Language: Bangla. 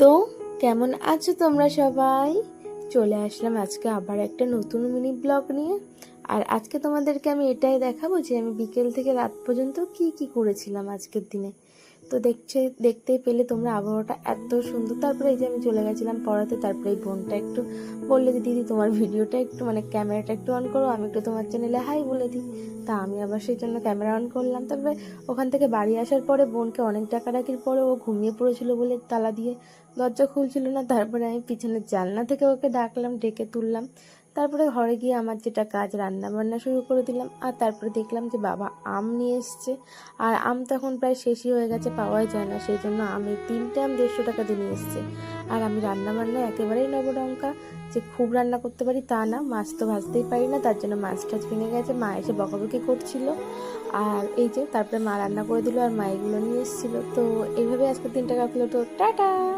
তো কেমন আছো তোমরা সবাই? চলে আসলাম আজকে আবার একটা নতুন মিনি ব্লগ নিয়ে। আর আজকে তোমাদেরকে আমি এটাই দেখাবো যে আমি বিকেল থেকে রাত পর্যন্ত কি কি করেছিলাম আজকের দিনে। তো দেখতেই পেলে তোমরা আবহাওয়াটা এত সুন্দর। তারপরে এই যে আমি চলে গেছিলাম পড়াতে। তারপরে এই বোনটা একটু বললে যে দিদি তোমার ভিডিওটা একটু ক্যামেরাটা একটু অন করো, আমি একটু তোমার চ্যানেলে হাই বলে দিই। তা আমি আবার সেই জন্য ক্যামেরা অন করলাম। তারপরে ওখান থেকে বাড়ি আসার পরে বোনকে অনেক ডাকাডাকির পরে ও ঘুমিয়ে পড়েছিল বলে তালা দিয়ে দরজা খুলছিল না। তারপরে আমি পিছনের জানলা থেকে ওকে ডাকলাম, ডেকে তুললাম। তারপরে ঘরে গিয়ে আমার যেটা কাজ, রান্না বান্না শুরু করে দিলাম। আর তারপরে দেখলাম যে বাবা আম নিয়ে এসছে। আর আম তো এখন প্রায় শেষই হয়ে গেছে, পাওয়াই যায় না। সেই জন্য আমি 3টে আম 150 টাকা দিয়ে নিয়ে এসছে। আর আমি রান্না বান্না একেবারেই নবডঙ্কা, যে খুব রান্না করতে পারি তা না। মাছ তো ভাজতেই পারি না, তার জন্য মাছ টাছ ভেঙে গেছে, মা এসে বকাবকি করছিল। আর এই যে তারপরে মা রান্না করে দিল আর মা এগুলো নিয়ে এসেছিলো। তো এইভাবে আজকের দিনটা কাটলো। তো টাটা।